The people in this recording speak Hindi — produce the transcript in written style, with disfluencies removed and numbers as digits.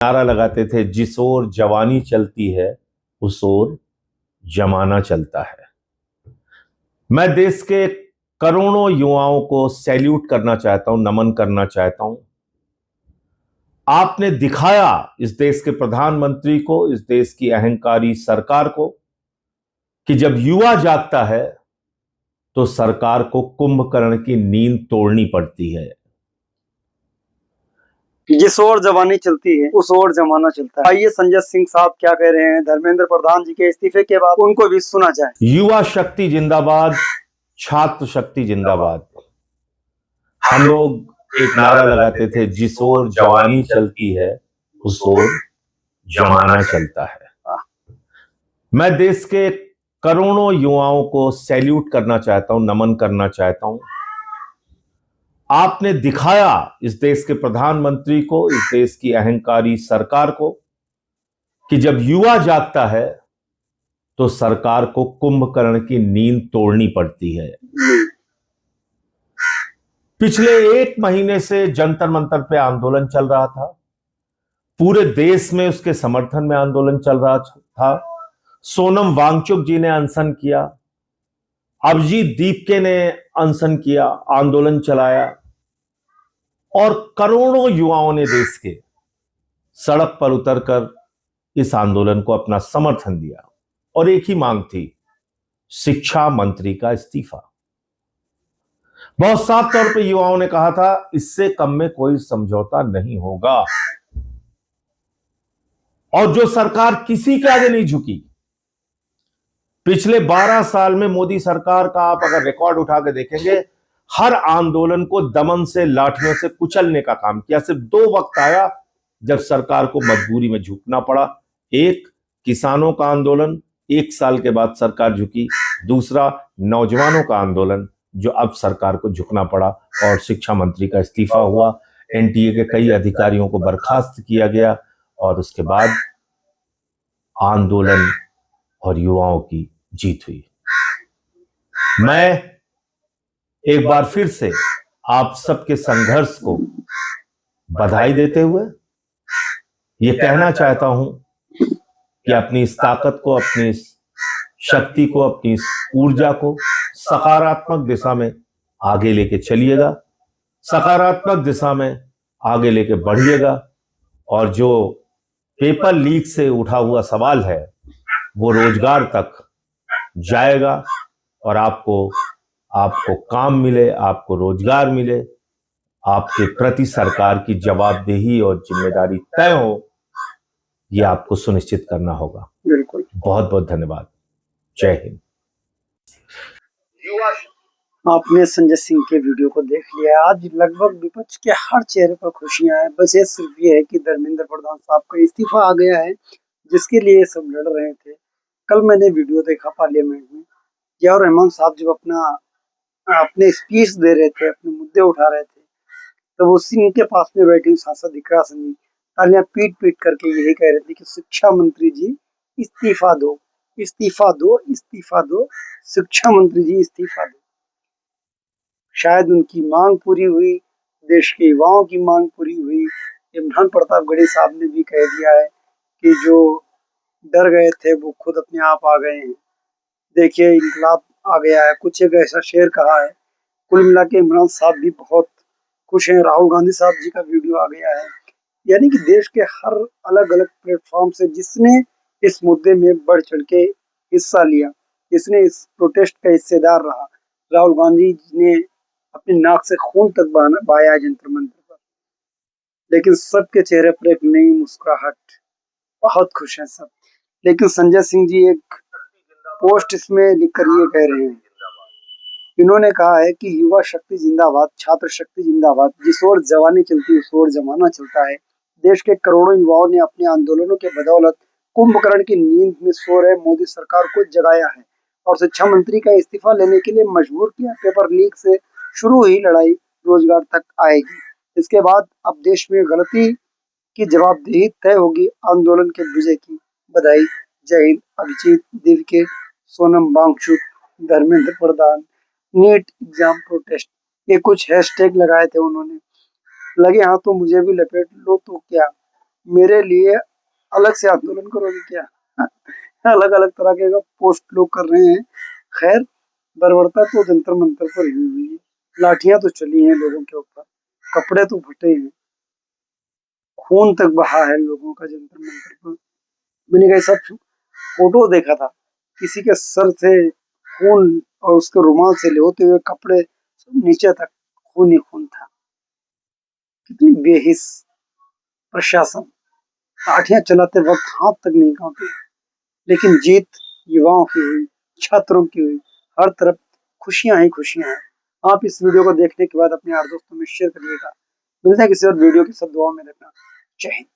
नारा लगाते थे, जिस ओर जवानी चलती है उस ओर जमाना चलता है। मैं देश के करोड़ों युवाओं को सैल्यूट करना चाहता हूं, नमन करना चाहता हूं। आपने दिखाया इस देश के प्रधानमंत्री को, इस देश की अहंकारी सरकार को, कि जब युवा जागता है तो सरकार को कुंभकर्ण की नींद तोड़नी पड़ती है। जिस ओर जवानी चलती है उस ओर जमाना चलता है। आइए संजय सिंह साहब क्या कह रहे हैं धर्मेंद्र प्रधान जी के इस्तीफे के बाद, उनको भी सुना जाए। युवा शक्ति जिंदाबाद, छात्र शक्ति जिंदाबाद। हम लोग एक नारा लगाते थे, जिस ओर जवानी चलती है उस ओर जमाना चलता है। मैं देश के करोड़ों युवाओं को सैल्यूट करना चाहता हूं, नमन करना चाहता हूं। आपने दिखाया इस देश के प्रधानमंत्री को, इस देश की अहंकारी सरकार को, कि जब युवा जागता है तो सरकार को कुंभकर्ण की नींद तोड़नी पड़ती है। पिछले 1 महीने से जंतर मंतर पे आंदोलन चल रहा था, पूरे देश में उसके समर्थन में आंदोलन चल रहा था। सोनम वांगचुक जी ने अनशन किया, अभिजीत दीपके ने अनशन किया, आंदोलन चलाया, और करोड़ों युवाओं ने देश के सड़क पर उतरकर इस आंदोलन को अपना समर्थन दिया। और एक ही मांग थी, शिक्षा मंत्री का इस्तीफा। बहुत साफ तौर पे युवाओं ने कहा था, इससे कम में कोई समझौता नहीं होगा। और जो सरकार किसी के आगे नहीं झुकी, पिछले 12 साल में मोदी सरकार का आप अगर रिकॉर्ड उठा के देखेंगे, हर आंदोलन को दमन से, लाठियों से कुचलने का काम किया। सिर्फ 2 वक्त आया जब सरकार को मजबूरी में झुकना पड़ा। एक, किसानों का आंदोलन, 1 साल के बाद सरकार झुकी। दूसरा, नौजवानों का आंदोलन, जो अब सरकार को झुकना पड़ा और शिक्षा मंत्री का इस्तीफा हुआ। एनटीए के कई अधिकारियों को बर्खास्त किया गया और उसके बाद आंदोलन और युवाओं की जीत हुई। मैं एक बार फिर से आप सबके संघर्ष को बधाई देते हुए यह कहना चाहता हूं कि अपनी इस ताकत को, अपनी इस शक्ति को, अपनी इस ऊर्जा को सकारात्मक दिशा में आगे लेके चलिएगा, सकारात्मक दिशा में आगे लेके बढ़िएगा। और जो पेपर लीक से उठा हुआ सवाल है वो रोजगार तक जाएगा और आपको काम मिले, आपको रोजगार मिले, आपके प्रति सरकार की जवाबदेही और जिम्मेदारी तय हो, ये आपको सुनिश्चित करना होगा। बिल्कुल। बहुत बहुत धन्यवाद। जय हिंद। आपने संजय सिंह के वीडियो को देख लिया। आज लगभग विपक्ष के हर चेहरे पर खुशियां हैं, बस ये सिर्फ ये है कि धर्मेंद्र प्रधान साहब का इस्तीफा आ गया है, जिसके लिए सब लड़ रहे थे। कल मैंने वीडियो देखा पार्लियामेंट में, जियाउर रहमान साहब जब अपने स्पीच दे रहे थे, अपने मुद्दे उठा रहे थे, तो उसी उनके पास में बैठी सांसद इकरा सिंह तालियां पीट पीट करके यही कह रहे थे कि शिक्षा मंत्री जी इस्तीफा दो, इस्तीफा दो, इस्तीफा दो, शिक्षा मंत्री जी इस्तीफा दो। शायद उनकी मांग पूरी हुई, देश के युवाओं की मांग पूरी हुई। इमरान प्रतापगढ़ी साहब ने भी कह दिया है कि जो डर गए थे वो खुद अपने आप आ गए हैं। देखिए, इंकलाब आ गया है, कुछ एक ऐसा शेर कहा है। कुल मिला के इमरान साहब भी बहुत खुश हैं। राहुल गांधी साहब जी का वीडियो आ गया है। यानी कि देश के हर अलग अलग प्लेटफॉर्म से जिसने इस मुद्दे में बढ़ चढ़ के हिस्सा लिया, जिसने इस प्रोटेस्ट का हिस्सेदार रहा, राहुल गांधी जी ने अपनी नाक से खून तक बहाया जंतर मंतर पर, लेकिन सबके चेहरे पर एक नई मुस्कुराहट, बहुत खुश हैं सब। लेकिन संजय सिंह जी एक पोस्ट इसमें लिखकर ये कह रहे हैं, इन्होंने कहा है कि युवा शक्ति जिंदाबाद, छात्र शक्ति जिंदाबाद, जिस ओर जवानी चलती उस ओर जमाना चलता है। देश के करोड़ों युवाओं ने अपने आंदोलनों के बदौलत कुंभकर्ण की नींद में सो रहे मोदी सरकार को जगाया है और शिक्षा मंत्री का इस्तीफा लेने के लिए मजबूर किया। पेपर लीक से शुरू हुई लड़ाई रोजगार तक आएगी। इसके बाद अब देश में गलती की जवाबदेही तय होगी। आंदोलन के विजय की बधाई। जय Hind. Abhijit Dipke, Sonam Wangchuck, Dharmendra Pradhan, NEET exam protest, ये कुछ हैशटैग लगाए थे उन्होंने। लगे हाथों मुझे भी लपेट लो तो क्या, मेरे लिए अलग से आंदोलन करोगे क्या? अलग अलग तरह के पोस्ट लोग कर रहे हैं। खैर, बर्बरता तो जंतर मंतर पर ही हुई है, लाठियां तो चली हैं लोगों के ऊपर, कपड़े तो फटे हैं, खून तक बहा है लोगों का जंतर मंतर पर। मैंने कहा सब फोटो देखा था, किसी के सर से खून और उसके रुमाल से होते हुए कपड़े सब नीचे तक खून ही खून था। कितनी बेहिस प्रशासन, लाठियां चलाते वक्त हाथ तक नहीं कांपे। लेकिन जीत युवाओं की हुई, छात्रों की हुई, हर तरफ खुशियां ही खुशियां हैं। आप इस वीडियो को देखने के बाद अपने यार दोस्तों में शेयर करिएगा। मिलते हैं किसी और वीडियो के साथ, दुआ में रखना। जय हिंद।